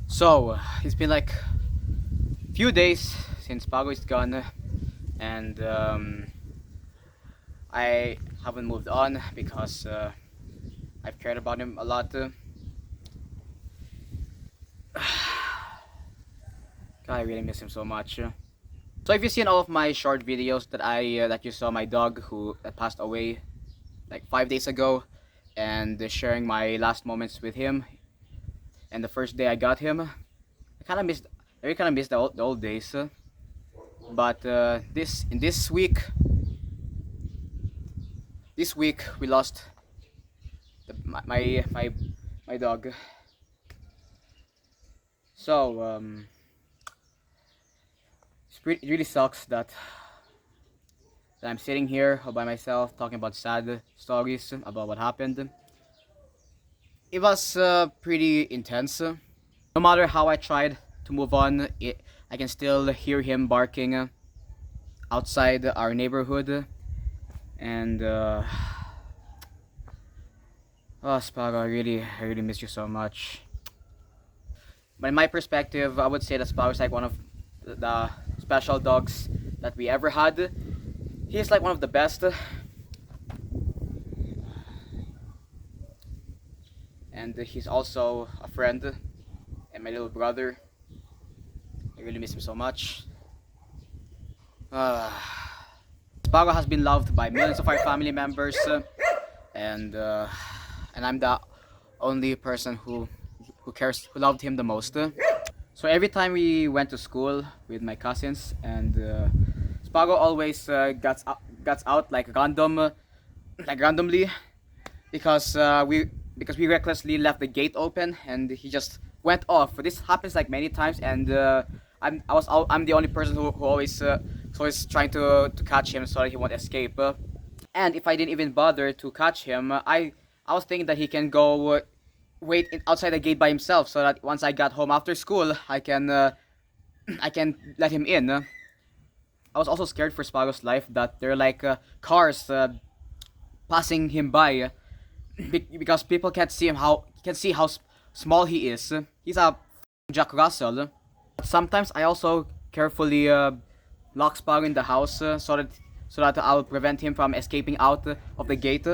So it's been like few days since Pago is gone, and I haven't moved on because I've cared about him a lot. God, I really miss him so much. So if you've seen all of my short videos that you saw my dog who passed away like 5 days ago, and sharing my last moments with him, and the first day I got him, I kind of missed the old days. But this week we lost my dog. So it really sucks that I'm sitting here all by myself talking about sad stories about what happened. It was pretty intense. No matter how I tried to move on, I can still hear him barking outside our neighborhood, and oh, Sparrow, I really miss you so much. But in my perspective, I would say that Sparrow is like one of the special dogs that we ever had. He's like one of the best, and he's also a friend and my little brother. I really miss him so much. Uh, Sparrow has been loved by millions of our family members, and I'm the only person who loved him the most. So every time we went to school with my cousins, and Sparrow always gets out like randomly, because we recklessly left the gate open and he just went off. This happens like many times, and I'm the only person who always trying to catch him so that he won't escape. And if I didn't even bother to catch him, I was thinking that he can go wait outside the gate by himself, so that once I got home after school, I can let him in. I was also scared for Sparrow's life, that there are like cars passing him by, because people can't see how small he is. He's a Jack Russell. But sometimes I also carefully lock Sparrow in the house, so that I'll prevent him from escaping out of the gate.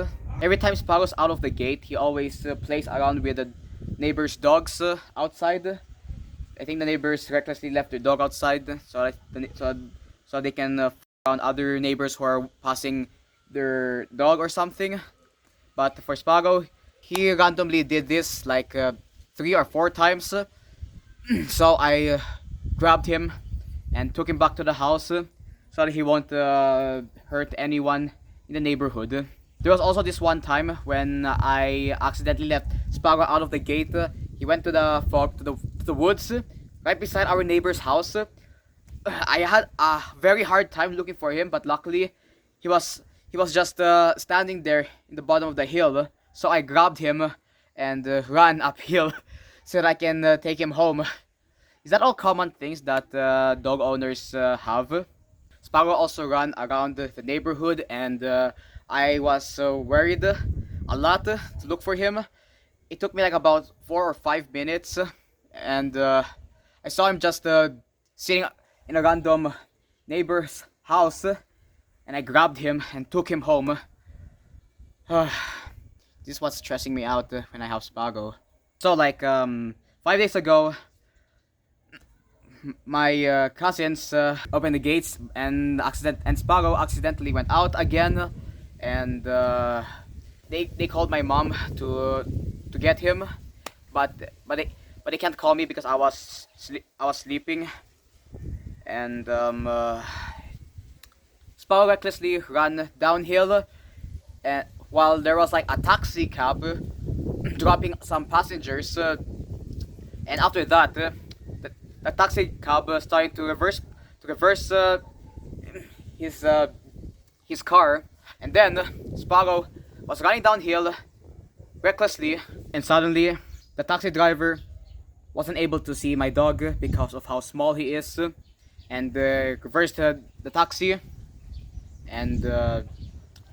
Every time Sparrow's out of the gate, he always plays around with the neighbors' dogs outside. I think the neighbors recklessly left their dog outside, so they can around other neighbors who are passing their dog or something. But for Sparrow, he randomly did this like 3 or 4 times. So I grabbed him and took him back to the house, so that he won't hurt anyone in the neighborhood. There was also this one time when I accidentally left Sparrow out of the gate. He went to the woods right beside our neighbor's house. I had a very hard time looking for him, but luckily he was just standing there in the bottom of the hill. So I grabbed him and ran uphill so that I can take him home. Is that all common things that dog owners have? Sparrow also ran around the neighborhood, and I was worried a lot to look for him. It took me like about 4 or 5 minutes, and I saw him just sitting in a random neighbor's house, and I grabbed him and took him home. This is what's stressing me out when I have Sparrow. So like 5 days ago, my cousins opened the gates, and Sparrow accidentally went out again, and they called my mom to get him, but they can't call me because I was sleeping, and Sparrow recklessly ran downhill, and while there was like a taxi cab dropping some passengers, and after that the taxi cab started to reverse his car, and then Sparrow was running downhill recklessly, and suddenly the taxi driver wasn't able to see my dog because of how small he is, and reversed the taxi, and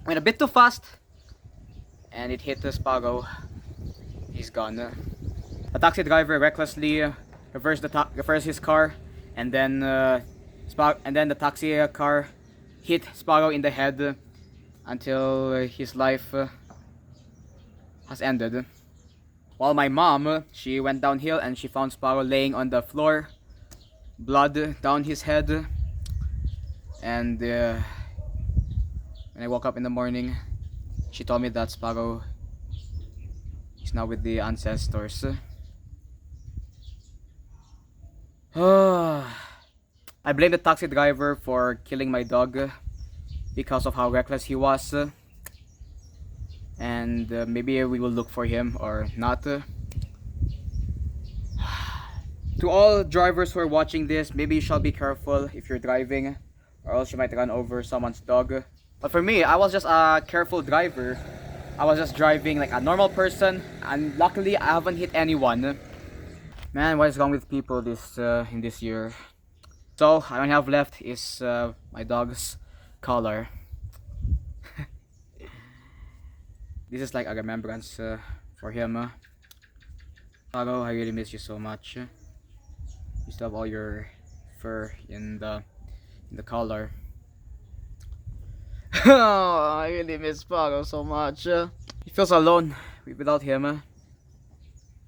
went a bit too fast, and it hit the Sparrow. He's gone. The taxi driver recklessly reversed his car, and then the taxi car hit Sparrow in the head until his life has ended. While my mom, she went downhill and she found Sparrow laying on the floor, blood down his head, and when I woke up in the morning, she told me that Sparrow is now with the ancestors. I blame the taxi driver for killing my dog because of how reckless he was, and maybe we will look for him or not. To all drivers who are watching this, maybe you shall be careful if you're driving, or else you might run over someone's dog. But for me, I was just a careful driver. I was just driving like a normal person, and luckily I haven't hit anyone. Man, what is wrong with people in this year? So, I only have left is my dog's collar. This is like a remembrance for him. Sparrow, I really miss you so much. You still have all your fur in the collar. Oh, I really miss Sparrow so much. He feels alone without him.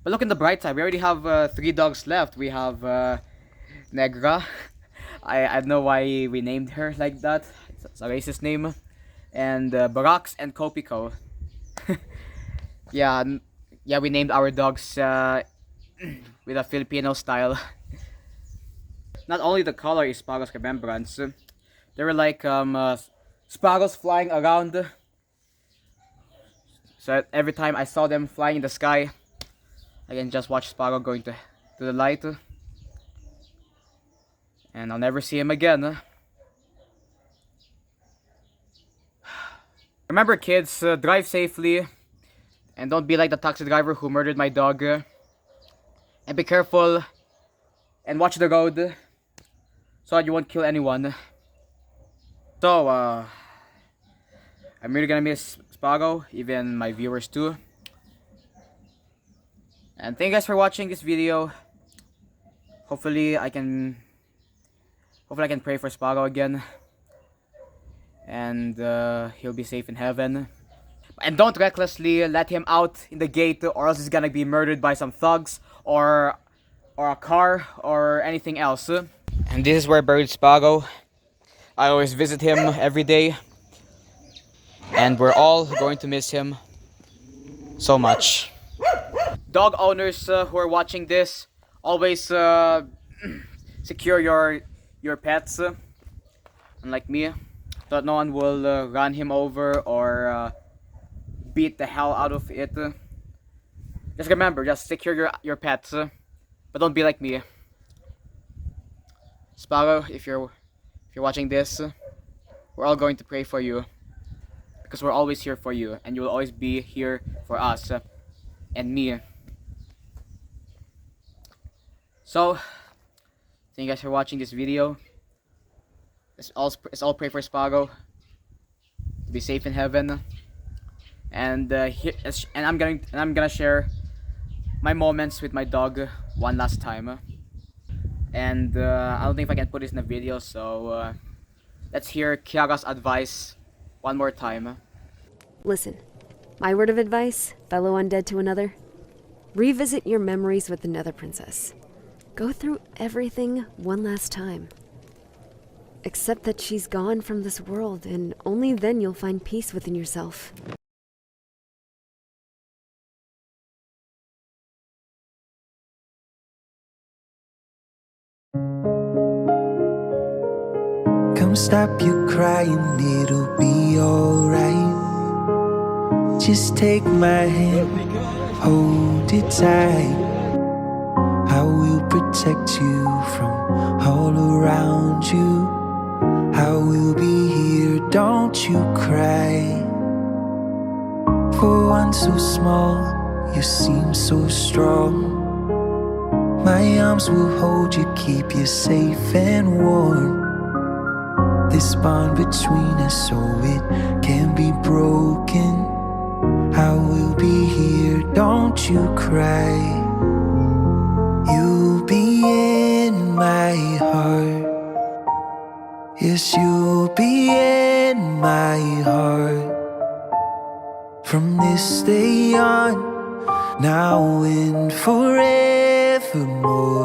But look in the bright side, we already have 3 dogs left. We have Negra. I don't know why we named her like that. It's a racist name. And Barax and Kopiko. Yeah, we named our dogs with a Filipino style. Not only the color is Sparrow's remembrance. There were like sparrows flying around. So every time I saw them flying in the sky, I can just watch Sparrow going to the light. And I'll never see him again. Remember kids, drive safely. And don't be like the taxi driver who murdered my dog. And be careful. And watch the road. So that you won't kill anyone. So, I'm really gonna miss Sparrow. Even my viewers too. And thank you guys for watching this video. Hopefully I can pray for Sparrow again. And he'll be safe in heaven. And don't recklessly let him out in the gate, or else he's gonna be murdered by some thugs or a car or anything else. And this is where I buried Sparrow. I always visit him every day. And we're all going to miss him so much. Dog owners who are watching this, always secure your pets, unlike me, so that no one will run him over or beat the hell out of it. Just remember, just secure your pets, but don't be like me. Sparrow, if you're watching this, we're all going to pray for you, because we're always here for you, and you will always be here for us and me. So, thank you guys for watching this video. Let's all pray for Sparrow to be safe in heaven. And I'm gonna share my moments with my dog one last time. And I don't think if I can put this in a video, so let's hear Kiara's advice one more time. Listen, my word of advice, fellow undead to another. Revisit your memories with another princess. Go through everything one last time. Accept that she's gone from this world, and only then you'll find peace within yourself. Come stop your crying, it'll be alright. Just take my hand, hold it tight. I will protect you from all around you. I will be here, don't you cry. For one so small, you seem so strong. My arms will hold you, keep you safe and warm. This bond between us, so it can be broken. I will be here, don't you cry. You'll be heart. Yes, you'll be in my heart from this day on, now and forevermore.